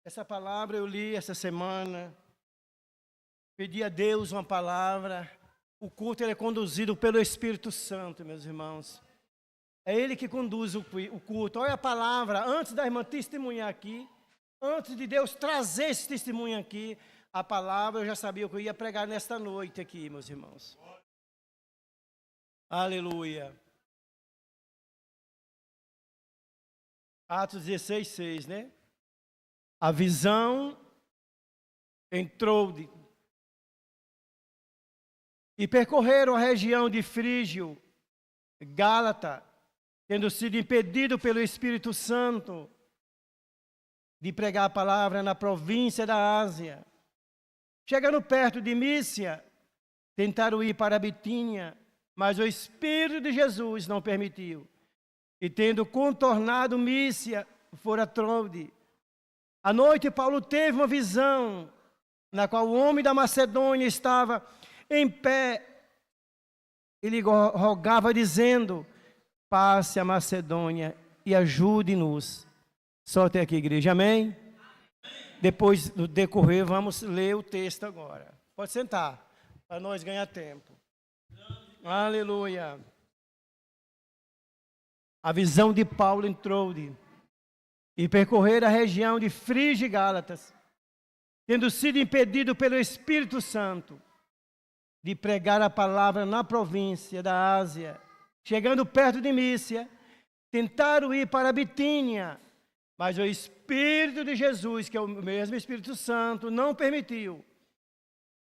Essa palavra eu li essa semana, pedi a Deus uma palavra. O culto ele é conduzido pelo Espírito Santo, meus irmãos. É Ele que conduz o culto. Olha a palavra, antes da irmã testemunhar aqui, antes de Deus trazer esse testemunho aqui, a palavra eu já sabia que eu ia pregar nesta noite aqui, meus irmãos. Aleluia. Atos 16, 6, né? A visão entrou e percorreram a região de Frígio, Gálata, tendo sido impedido pelo Espírito Santo de pregar a palavra na província da Ásia. Chegando perto de Mísia, tentaram ir para a Bitínia, mas o Espírito de Jesus não permitiu. E tendo contornado Mísia, fora Trode. À noite, Paulo teve uma visão, na qual o homem da Macedônia estava em pé. Ele rogava, dizendo: passe a Macedônia e ajude-nos. Só até aqui, igreja, amém? Depois do decorrer, vamos ler o texto agora. Pode sentar, para nós ganhar tempo. Aleluia. A visão de Paulo entrou e percorrer a região de Frígia e Gálatas, tendo sido impedido pelo Espírito Santo de pregar a palavra na província da Ásia. Chegando perto de Mísia, tentaram ir para a Bitínia, mas o Espírito de Jesus, que é o mesmo Espírito Santo, não permitiu.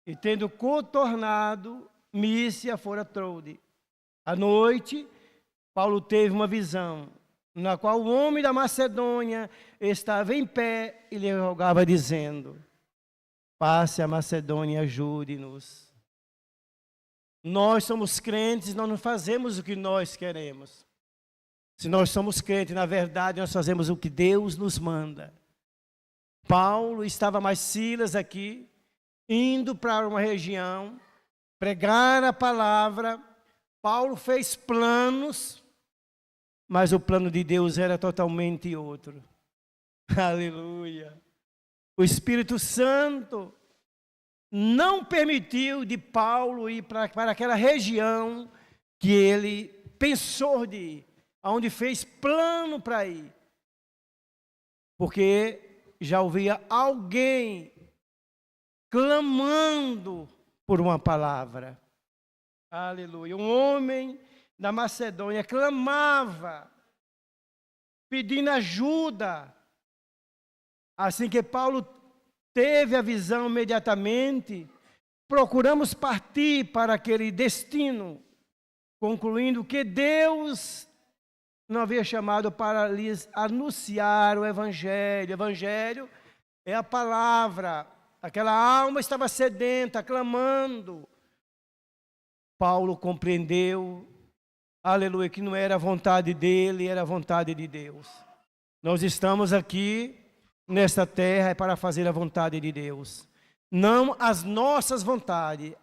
E tendo contornado Mísia, fora Trode. À noite, Paulo teve uma visão, na qual o homem da Macedônia estava em pé e lhe rogava, dizendo: passe a Macedônia e ajude-nos. Nós somos crentes, nós não fazemos o que nós queremos. Se nós somos crentes, na verdade, nós fazemos o que Deus nos manda. Paulo estava mais Silas aqui, indo para uma região, pregar a palavra. Paulo fez planos, mas o plano de Deus era totalmente outro. Aleluia. O Espírito Santo não permitiu de Paulo ir para aquela região que ele pensou de ir, aonde fez plano para ir. Porque já ouvia alguém clamando por uma palavra. Aleluia. Um homem da Macedônia clamava, pedindo ajuda. Assim que Paulo teve a visão imediatamente, procuramos partir para aquele destino, concluindo que Deus não havia chamado para lhes anunciar o Evangelho. O Evangelho é a palavra. Aquela alma estava sedenta, clamando. Paulo compreendeu, aleluia, que não era a vontade dele, era a vontade de Deus. Nós estamos aqui nesta terra para fazer a vontade de Deus, não as nossas vontades.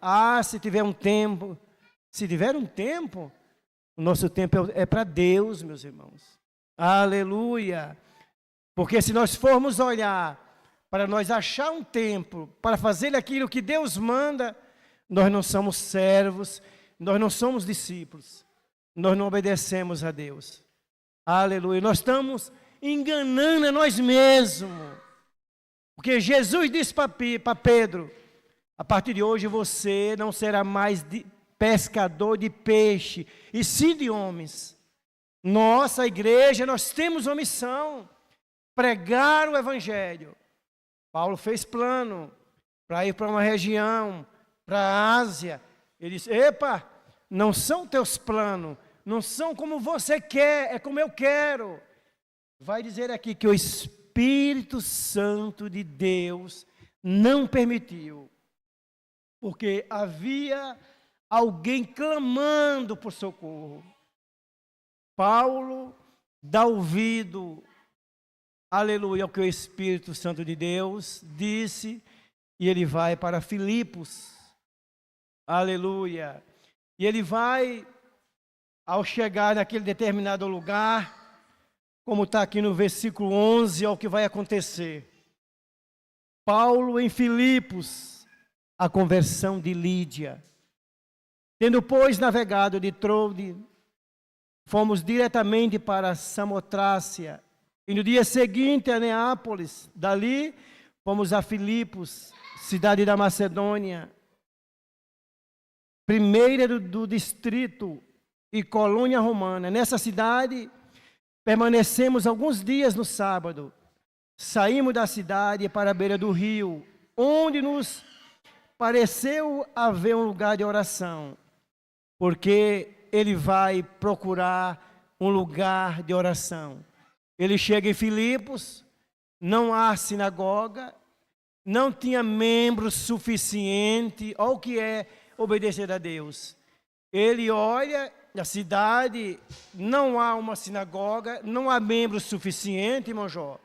Se tiver um tempo, o nosso tempo é para Deus, meus irmãos. Aleluia. Porque se nós formos olhar para nós achar um tempo para fazer aquilo que Deus manda, nós não somos servos, nós não somos discípulos, nós não obedecemos a Deus. Aleluia. Nós estamos enganando a nós mesmos. Porque Jesus disse para Pedro: a partir de hoje você não será mais pescador de peixe, e sim de homens. Nossa igreja, nós temos uma missão: pregar o Evangelho. Paulo fez plano para ir para uma região, para a Ásia. Ele disse: epa, não são teus planos, não são como você quer, é como eu quero. Vai dizer aqui que o Espírito Santo de Deus não permitiu, porque havia alguém clamando por socorro. Paulo dá ouvido, aleluia, ao que o Espírito Santo de Deus disse, e ele vai para Filipos, aleluia. E ele vai, ao chegar naquele determinado lugar, como está aqui no versículo 11, é o que vai acontecer. Paulo em Filipos, a conversão de Lídia. Tendo, pois, navegado de Trode, fomos diretamente para Samotrácia, e no dia seguinte a Neápolis. Dali, fomos a Filipos, cidade da Macedônia, primeira do distrito e colônia romana. Nessa cidade, permanecemos alguns dias no sábado. Saímos da cidade para a beira do rio, onde nos pareceu haver um lugar de oração, porque ele vai procurar um lugar de oração. Ele chega em Filipos, não há sinagoga, não tinha membros suficiente. Olha o que é obedecer a Deus. Ele olha a cidade, não há uma sinagoga, não há membros suficiente, irmão Jó.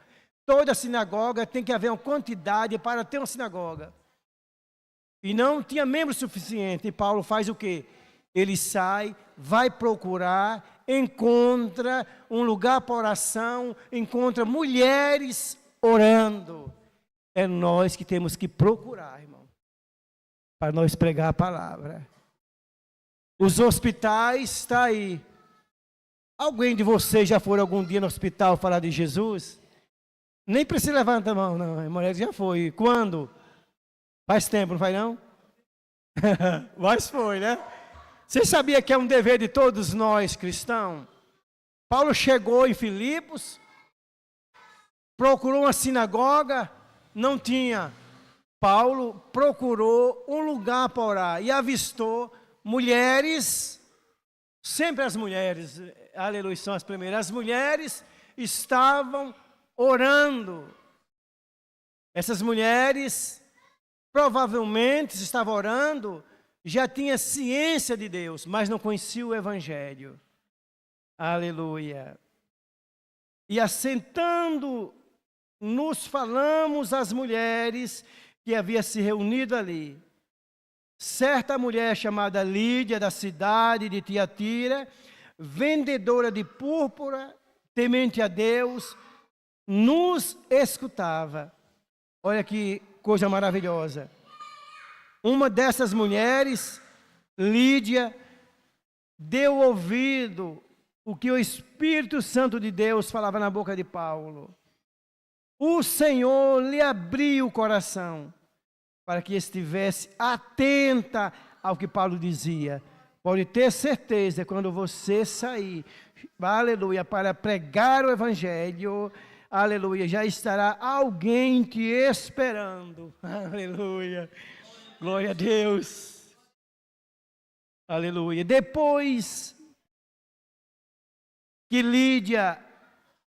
Toda sinagoga tem que haver uma quantidade para ter uma sinagoga. E não tinha membro suficiente. E Paulo faz o quê? Ele sai, vai procurar, encontra um lugar para oração, encontra mulheres orando. É nós que temos que procurar, irmão, para nós pregar a palavra. Os hospitais estão aí. Alguém de vocês já foi algum dia no hospital falar de Jesus? Nem precisa levantar a mão, não. A mulher já foi. Quando? Faz tempo, não faz não? Mas foi, né? Você sabia que é um dever de todos nós cristãos? Paulo chegou em Filipos, procurou uma sinagoga, não tinha. Paulo procurou um lugar para orar e avistou mulheres, sempre as mulheres, aleluia, são as primeiras. As mulheres estavam orando. Essas mulheres provavelmente estavam orando, já tinha ciência de Deus, mas não conhecia o Evangelho. Aleluia. E assentando, nos falamos as mulheres que havia se reunido ali. Certa mulher chamada Lídia, da cidade de Tiatira, vendedora de púrpura, temente a Deus, nos escutava. Olha que coisa maravilhosa. Uma dessas mulheres, Lídia, deu ouvido o que o Espírito Santo de Deus falava na boca de Paulo. O Senhor lhe abriu o coração para que estivesse atenta ao que Paulo dizia. Pode ter certeza, quando você sair, aleluia, para pregar o Evangelho, aleluia, já estará alguém te esperando. Aleluia. Glória a Deus. Aleluia. Depois que Lídia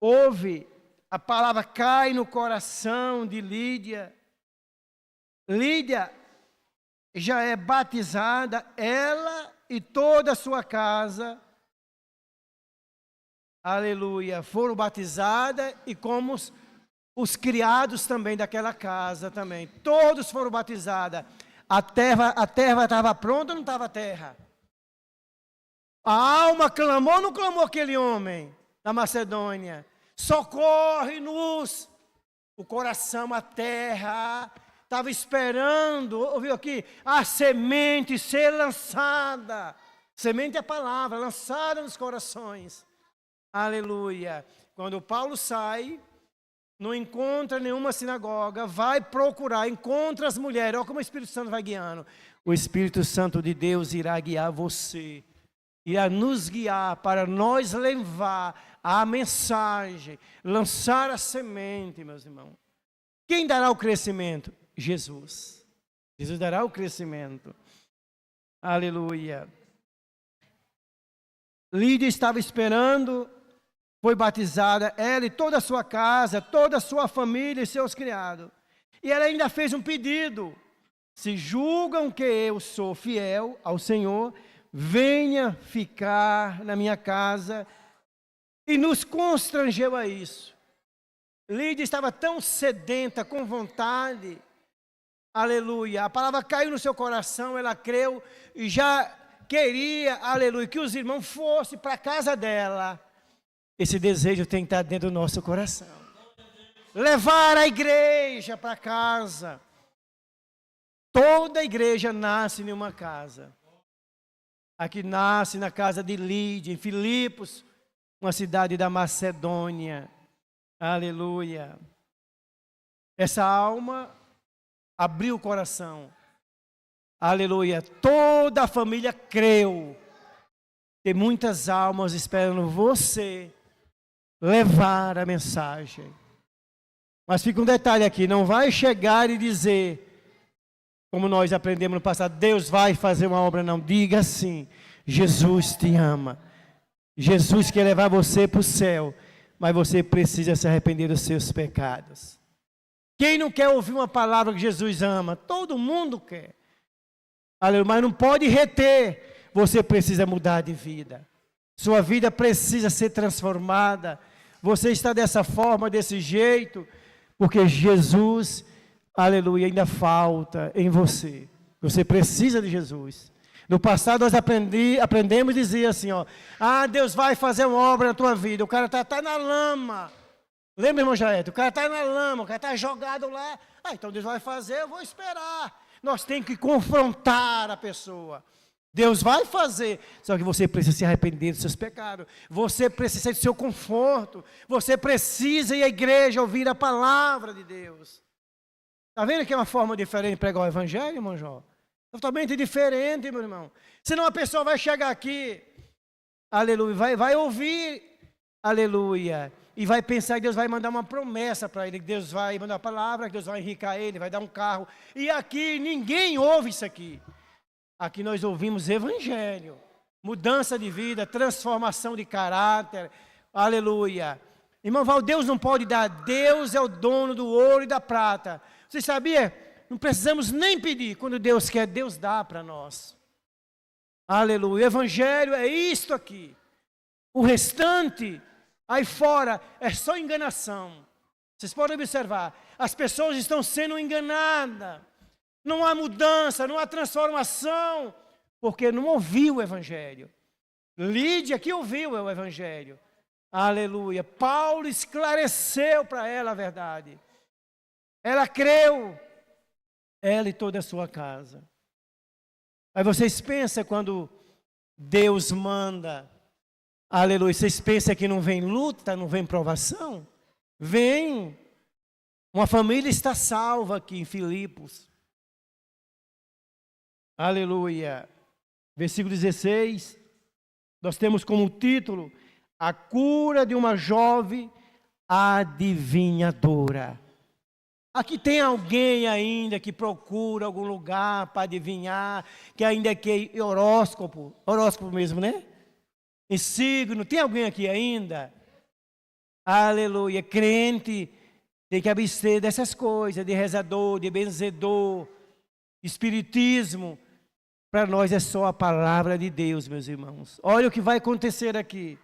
ouve, a palavra cai no coração de Lídia. Lídia já é batizada, ela e toda a sua casa. Aleluia. Foram batizadas e como os criados também daquela casa também. Todos foram batizados. A terra estava pronta ou não estava a terra? A alma clamou ou não clamou aquele homem da Macedônia? Socorre-nos! O coração, a terra, estava esperando, ouviu aqui? A semente ser lançada. Semente é a palavra, lançada nos corações. Aleluia. Quando Paulo sai, não encontra nenhuma sinagoga, vai procurar, encontra as mulheres. Olha como o Espírito Santo vai guiando. O Espírito Santo de Deus irá guiar você, irá nos guiar para nós levar a mensagem, lançar a semente, meus irmãos. Quem dará o crescimento? Jesus. Jesus dará o crescimento. Aleluia. Lídia estava esperando, foi batizada, ela e toda a sua casa, toda a sua família e seus criados. E ela ainda fez um pedido: se julgam que eu sou fiel ao Senhor, venha ficar na minha casa. E nos constrangeu a isso. Lídia estava tão sedenta, com vontade. Aleluia. A palavra caiu no seu coração, ela creu e já queria, aleluia, que os irmãos fossem para a casa dela. Esse desejo tem que estar dentro do nosso coração. levar a igreja para casa. Toda igreja nasce em uma casa. Aqui nasce na casa de Lídia, em Filipos, uma cidade da Macedônia. Aleluia. Essa alma abriu o coração. Aleluia. Toda a família creu. Tem muitas almas esperando você levar a mensagem. Mas fica um detalhe aqui, não vai chegar e dizer, como nós aprendemos no passado, Deus vai fazer uma obra, não. Diga assim, Jesus te ama. Jesus quer levar você para o céu, mas você precisa se arrepender dos seus pecados. Quem não quer ouvir uma palavra que Jesus ama? Todo mundo quer. Aleluia, mas não pode reter. Você precisa mudar de vida. Sua vida precisa ser transformada. Você está dessa forma, desse jeito, porque Jesus, aleluia, ainda falta em você. Você precisa de Jesus. No passado nós aprendemos a dizer assim, ó, Deus vai fazer uma obra na tua vida. O cara está na lama. Lembra, irmão Jair? O cara está na lama, o cara está jogado lá. Então Deus vai fazer, eu vou esperar. Nós temos que confrontar a pessoa. Deus vai fazer, só que você precisa se arrepender dos seus pecados. Você precisa do seu conforto. Você precisa ir à igreja ouvir a palavra de Deus. Está vendo que é uma forma diferente de pregar o evangelho, irmão Jó? Totalmente diferente, meu irmão. Senão a pessoa vai chegar aqui, aleluia, vai ouvir, aleluia, e vai pensar que Deus vai mandar uma promessa para ele, que Deus vai mandar uma palavra, que Deus vai enriquecer ele, vai dar um carro. E aqui ninguém ouve isso aqui. Aqui nós ouvimos evangelho, mudança de vida, transformação de caráter, aleluia. Irmão Val, Deus não pode dar, Deus é o dono do ouro e da prata. Você sabia? Não precisamos nem pedir, quando Deus quer, Deus dá para nós. Aleluia, o evangelho é isto aqui. O restante, aí fora, é só enganação. Vocês podem observar, as pessoas estão sendo enganadas. Não há mudança, não há transformação, porque não ouviu o evangelho. Lídia que ouviu o evangelho. Aleluia. Paulo esclareceu para ela a verdade. Ela creu. Ela e toda a sua casa. Aí vocês pensam quando Deus manda, aleluia, vocês pensam que não vem luta, não vem provação? Vem. Uma família está salva aqui em Filipos. Aleluia. Versículo 16, nós temos como título, a cura de uma jovem adivinhadora. Aqui tem alguém ainda que procura algum lugar para adivinhar, que ainda quer horóscopo mesmo, né? Em signo, tem alguém aqui ainda? Aleluia, crente tem que abster dessas coisas, de rezador, de benzedor, espiritismo. Para nós é só a palavra de Deus, meus irmãos. Olha o que vai acontecer aqui.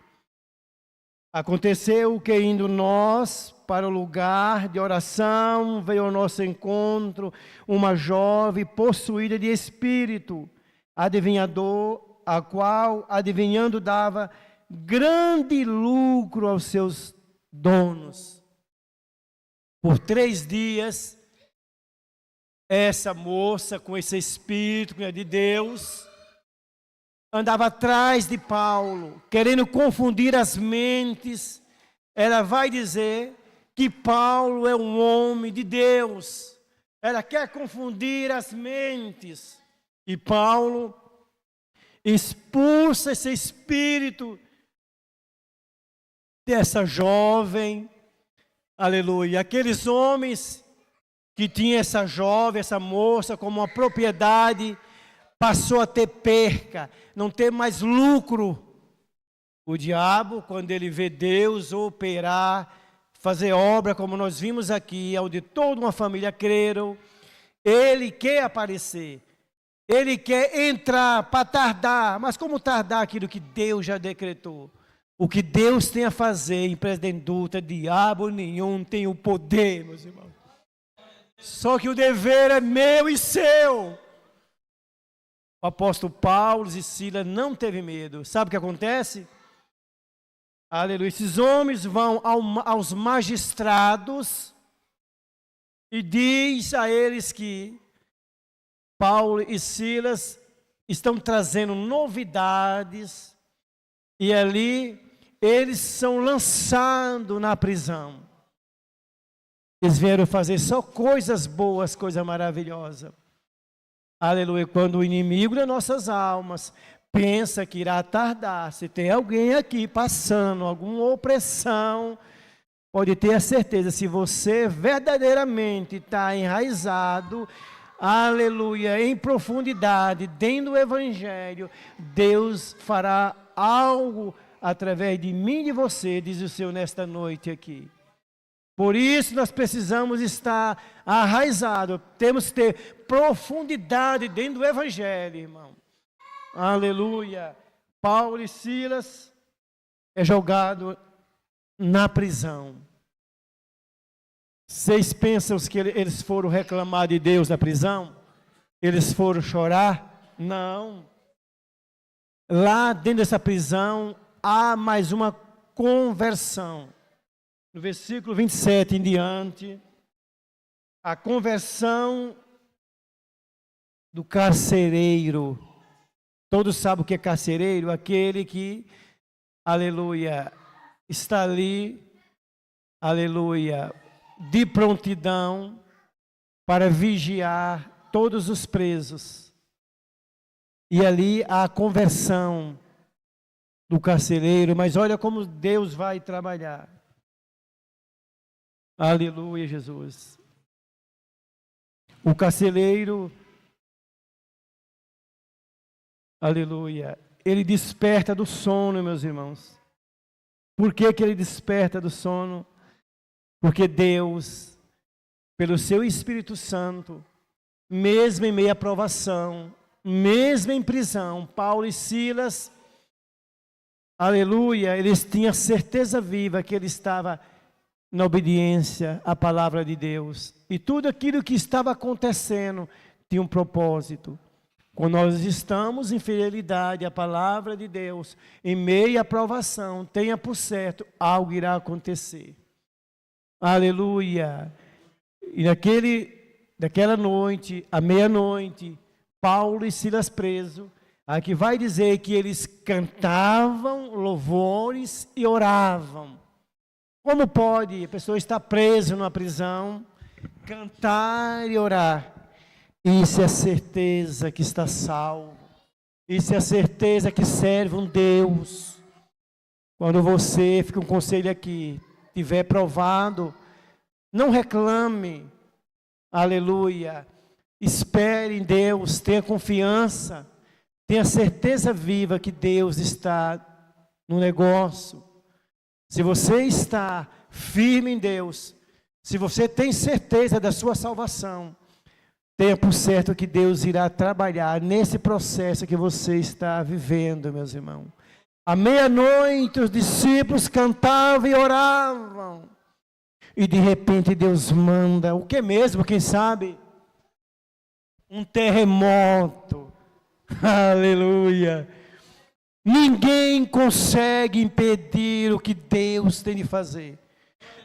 Aconteceu que indo nós para o lugar de oração, veio ao nosso encontro uma jovem possuída de espírito, adivinhador, a qual, adivinhando, dava grande lucro aos seus donos. Por 3 dias, essa moça com esse espírito que é de Deus, andava atrás de Paulo, querendo confundir as mentes. Ela vai dizer que Paulo é um homem de Deus. Ela quer confundir as mentes. E Paulo expulsa esse espírito dessa jovem. Aleluia. Aqueles homens que tinham essa jovem, essa moça como uma propriedade, passou a ter perca, não ter mais lucro. O diabo, quando ele vê Deus operar, fazer obra, como nós vimos aqui, onde toda uma família creram, ele quer aparecer, ele quer entrar para tardar, mas como tardar aquilo que Deus já decretou? O que Deus tem a fazer em presidente, diabo nenhum tem o poder, meus irmãos. Só que o dever é meu e seu. O apóstolo Paulo e Silas não teve medo. Sabe o que acontece? Aleluia. Esses homens vão aos magistrados e diz a eles que Paulo e Silas estão trazendo novidades, e ali eles são lançados na prisão. Eles vieram fazer só coisas boas, coisa maravilhosa. Aleluia. Quando o inimigo das nossas almas pensa que irá tardar, se tem alguém aqui passando alguma opressão, pode ter a certeza, se você verdadeiramente está enraizado, aleluia, em profundidade, dentro do Evangelho, Deus fará algo através de mim e de você, diz o Senhor nesta noite aqui. Por isso nós precisamos estar arraizados, temos que ter profundidade dentro do Evangelho, irmão. Aleluia. Paulo e Silas é jogado na prisão. Vocês pensam que eles foram reclamar de Deus na prisão? Eles foram chorar? Não. Lá dentro dessa prisão há mais uma conversão. No versículo 27 em diante, a conversão do carcereiro. Todos sabem o que é carcereiro? Aquele que, aleluia, está ali, aleluia, de prontidão para vigiar todos os presos. E ali há a conversão do carcereiro, mas olha como Deus vai trabalhar. Aleluia, Jesus. O carcereiro, aleluia, ele desperta do sono, meus irmãos. Por que que ele desperta do sono? Porque Deus, pelo seu Espírito Santo, mesmo em meio à provação, mesmo em prisão, Paulo e Silas, aleluia, eles tinham certeza viva que ele estava na obediência à palavra de Deus. E tudo aquilo que estava acontecendo tinha um propósito. Quando nós estamos em fidelidade à palavra de Deus, em meio à provação, tenha por certo, algo irá acontecer. Aleluia. E daquela noite, à meia-noite, Paulo e Silas presos, aqui vai dizer que eles cantavam louvores e oravam. Como pode a pessoa estar presa numa prisão, cantar e orar? Isso é a certeza que está salvo. Isso é a certeza que serve um Deus. Quando você, fica um conselho aqui, tiver provado, não reclame, aleluia, espere em Deus, tenha confiança, tenha certeza viva que Deus está no negócio. Se você está firme em Deus, se você tem certeza da sua salvação, tenha por certo que Deus irá trabalhar nesse processo que você está vivendo, meus irmãos. À meia-noite os discípulos cantavam e oravam. E de repente Deus manda, o que mesmo, quem sabe? Um terremoto. Aleluia. Ninguém consegue impedir o que Deus tem de fazer.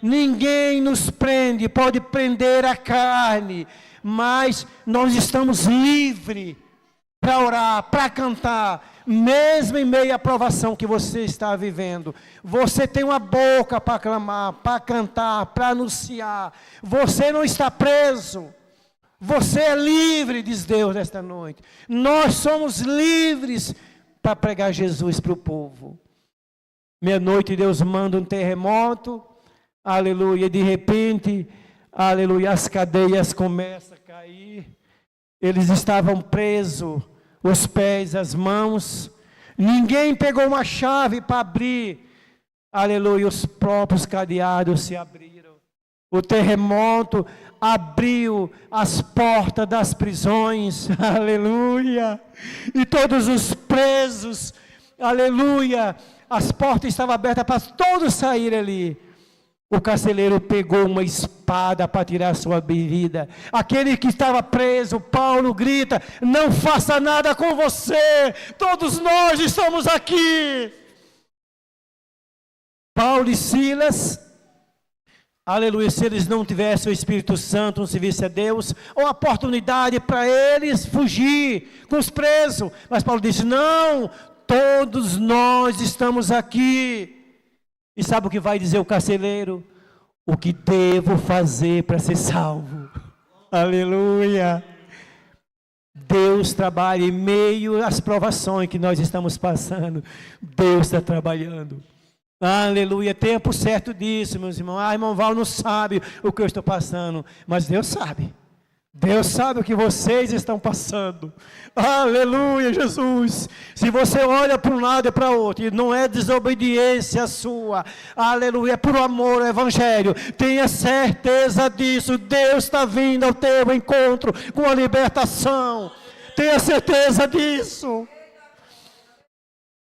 Ninguém nos prende, pode prender a carne, mas nós estamos livres para orar, para cantar, mesmo em meio à provação que você está vivendo. Você tem uma boca para clamar, para cantar, para anunciar. Você não está preso. Você é livre, diz Deus nesta noite. Nós somos livres para pregar Jesus para o povo. Meia-noite Deus manda um terremoto, aleluia, de repente, aleluia, as cadeias começam a cair, eles estavam presos, os pés, as mãos, ninguém pegou uma chave para abrir, aleluia, os próprios cadeados se abriram, o terremoto abriu as portas das prisões, aleluia, e todos os presos, aleluia, as portas estavam abertas para todos saírem ali. O carcereiro pegou uma espada para tirar sua vida. Aquele que estava preso, Paulo grita, não faça nada com você, todos nós estamos aqui. Paulo e Silas aleluia, se eles não tivessem o Espírito Santo, não servissem a Deus, ou a oportunidade para eles fugir com os presos. Mas Paulo disse, não, todos nós estamos aqui. E sabe o que vai dizer o carcereiro? O que devo fazer para ser salvo? Aleluia. Deus trabalha em meio às provações que nós estamos passando. Deus está trabalhando. Aleluia, tempo certo disso, meus irmãos. Irmão Val não sabe o que eu estou passando, mas Deus sabe. Deus sabe o que vocês estão passando. Aleluia, Jesus. Se você olha para um lado e para o outro, e não é desobediência sua, aleluia, é por amor ao Evangelho, tenha certeza disso. Deus está vindo ao teu encontro com a libertação. Tenha certeza disso.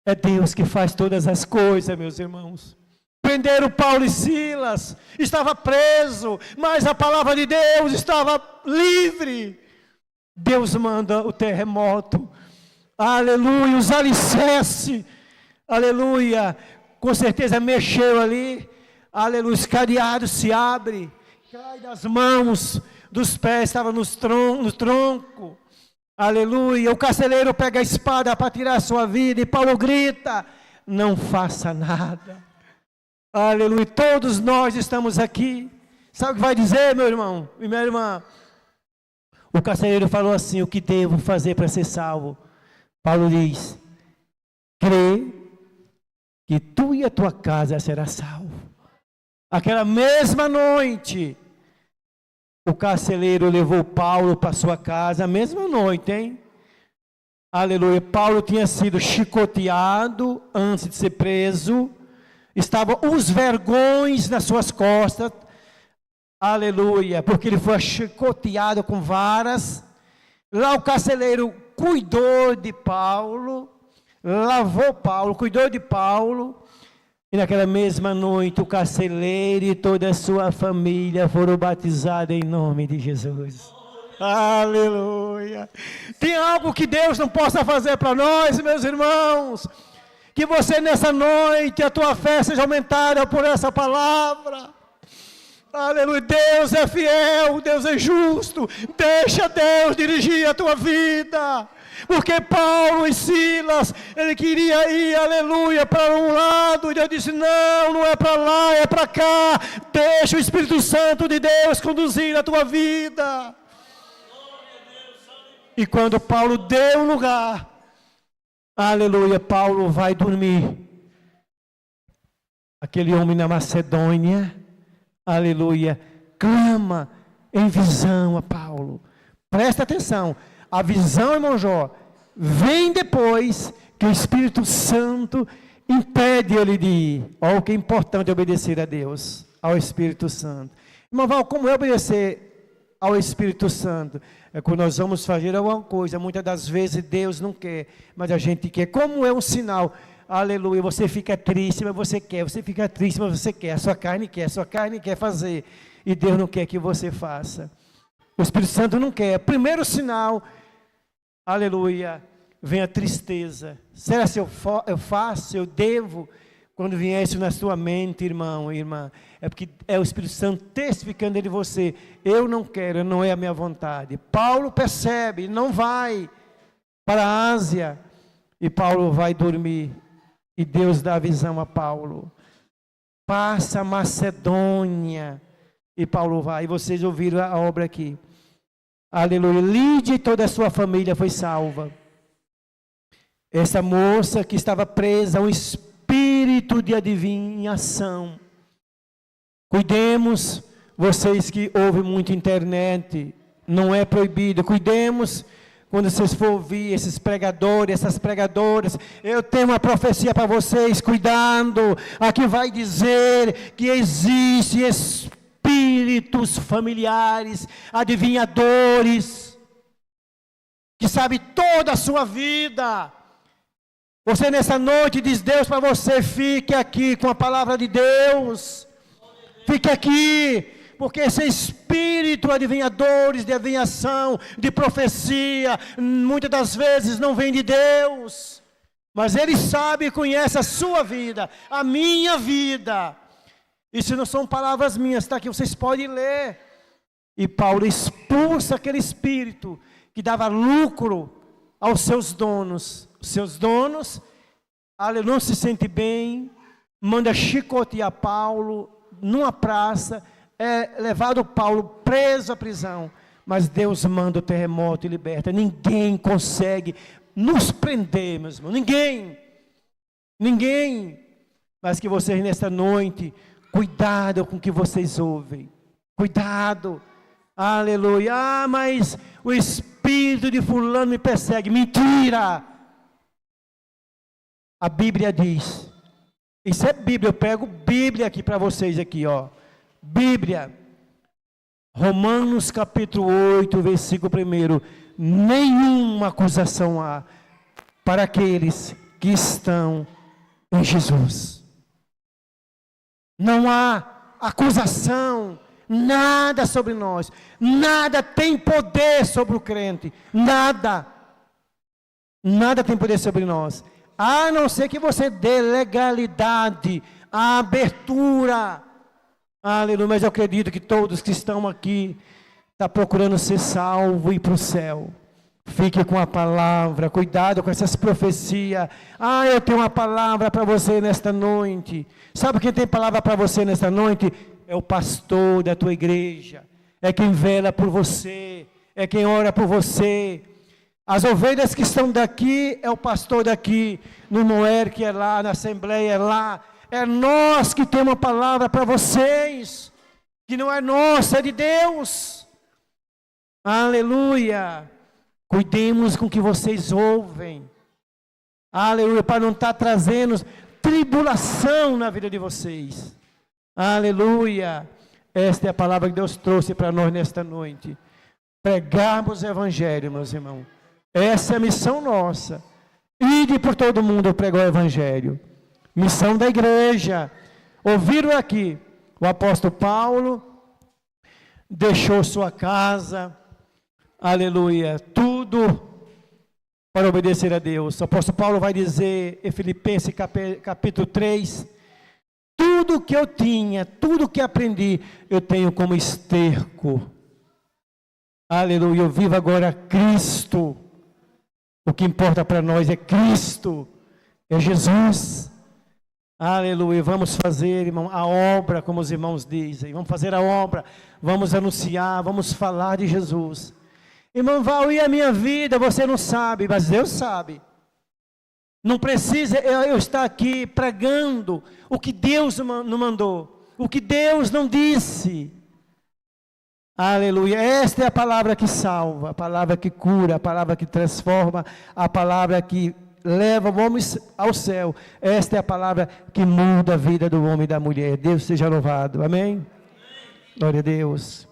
É Deus que faz todas as coisas, meus irmãos. Prenderam Paulo e Silas, estava preso, mas a palavra de Deus estava livre. Deus manda o terremoto, aleluia, os alicerces, aleluia, com certeza mexeu ali, aleluia, os cadeados se abrem, cai das mãos, dos pés, estava no tronco. Aleluia, o carcereiro pega a espada para tirar a sua vida, e Paulo grita, não faça nada. Aleluia, todos nós estamos aqui. Sabe o que vai dizer, meu irmão e minha irmã? O carcereiro falou assim, o que devo fazer para ser salvo? Paulo diz, crê que tu e a tua casa será salvo. Aquela mesma noite, o carcereiro levou Paulo para sua casa, a mesma noite, hein? Aleluia, Paulo tinha sido chicoteado antes de ser preso, estavam os vergões nas suas costas, aleluia, porque ele foi chicoteado com varas. Lá o carcereiro cuidou de Paulo, lavou Paulo, cuidou de Paulo. E naquela mesma noite, o carcereiro e toda a sua família foram batizados em nome de Jesus. Aleluia. Tem algo que Deus não possa fazer para nós, meus irmãos? Que você nessa noite, a tua fé seja aumentada por essa palavra. Aleluia. Deus é fiel, Deus é justo. Deixa Deus dirigir a tua vida. Porque Paulo e Silas, ele queria ir, aleluia, para um lado, e Deus disse, não, não é para lá, é para cá, deixa o Espírito Santo de Deus conduzir a tua vida. E quando Paulo deu lugar, aleluia, Paulo vai dormir. Aquele homem na Macedônia, aleluia, clama em visão a Paulo. Presta atenção. A visão, irmão Jó, vem depois que o Espírito Santo impede ele de ir. Olha o que é importante obedecer a Deus, ao Espírito Santo. Irmão Val, como é obedecer ao Espírito Santo? É quando nós vamos fazer alguma coisa, muitas das vezes Deus não quer, mas a gente quer. Como é um sinal, aleluia, você fica triste, mas você quer, você fica triste, mas você quer, a sua carne quer fazer, e Deus não quer que você faça. O Espírito Santo não quer. Primeiro sinal, aleluia, vem a tristeza. Será que eu faço, eu devo? Quando vier isso na sua mente, irmão e irmã, é porque é o Espírito Santo testificando em você, eu não quero, não é a minha vontade. Paulo percebe, não vai para a Ásia, e Paulo vai dormir, e Deus dá a visão a Paulo. Passa a Macedônia, e Paulo vai, e vocês ouviram a obra aqui. Aleluia, Lídia e toda a sua família foi salva. Essa moça que estava presa a um espírito de adivinhação. Cuidemos, vocês que ouvem muito internet, não é proibido, cuidemos quando vocês for ouvir esses pregadores, essas pregadoras. Eu tenho uma profecia para vocês, cuidando, aqui vai dizer que existe espíritos familiares, adivinhadores, que sabe toda a sua vida. Você nessa noite diz Deus para você, fique aqui com a palavra de Deus, fique aqui, porque esse espírito adivinhadores, de adivinhação, de profecia, muitas das vezes não vem de Deus, mas Ele sabe e conhece a sua vida, a minha vida. Isso não são palavras minhas, está aqui, vocês podem ler. E Paulo expulsa aquele espírito que dava lucro aos seus donos. Os seus donos, não se sente bem, manda chicotear Paulo numa praça, é levado Paulo preso à prisão. Mas Deus manda o terremoto e liberta. Ninguém consegue nos prender, meus irmãos. Ninguém. Mas que vocês nesta noite, cuidado com o que vocês ouvem. Cuidado. Aleluia. Ah, mas o espírito de fulano me persegue. Mentira. A Bíblia diz. Isso é Bíblia. Eu pego Bíblia aqui para vocês aqui, ó. Bíblia. Romanos capítulo 8, versículo 1. Nenhuma acusação há para aqueles que estão em Jesus. Não há acusação, nada sobre nós. Nada tem poder sobre o crente. Nada tem poder sobre nós. A não ser que você dê legalidade, a abertura. Aleluia, mas eu acredito que todos que estão aqui estão procurando ser salvo e ir para o céu. Fique com a palavra, cuidado com essas profecias. Ah, eu tenho uma palavra para você nesta noite. Sabe quem tem palavra para você nesta noite? É o pastor da tua igreja. É quem vela por você. É quem ora por você. As ovelhas que estão daqui, é o pastor daqui. No Noé que é lá, na Assembleia é lá. É nós que temos uma palavra para vocês, que não é nossa, é de Deus. Aleluia. Cuidemos com o que vocês ouvem. Aleluia, para não estar trazendo tribulação na vida de vocês. Aleluia. Esta é a palavra que Deus trouxe para nós nesta noite. Pregarmos o Evangelho, meus irmãos. Essa é a missão nossa. Ide por todo mundo pregar o Evangelho. Missão da igreja. Ouviram aqui, o apóstolo Paulo deixou sua casa, aleluia, tudo para obedecer a Deus. O apóstolo Paulo vai dizer em Filipenses capítulo 3, tudo que eu tinha, tudo que aprendi, eu tenho como esterco. Aleluia, eu vivo agora Cristo. O que importa para nós é Cristo, é Jesus. Aleluia, vamos fazer, irmão, a obra, como os irmãos dizem. Vamos fazer a obra, vamos anunciar, vamos falar de Jesus. Irmão Val, e a minha vida, você não sabe, mas Deus sabe. Não precisa eu estar aqui pregando o que Deus não mandou, o que Deus não disse. Aleluia, esta é a palavra que salva, a palavra que cura, a palavra que transforma, a palavra que leva o homem ao céu. Esta é a palavra que muda a vida do homem e da mulher. Deus seja louvado, amém? Glória a Deus.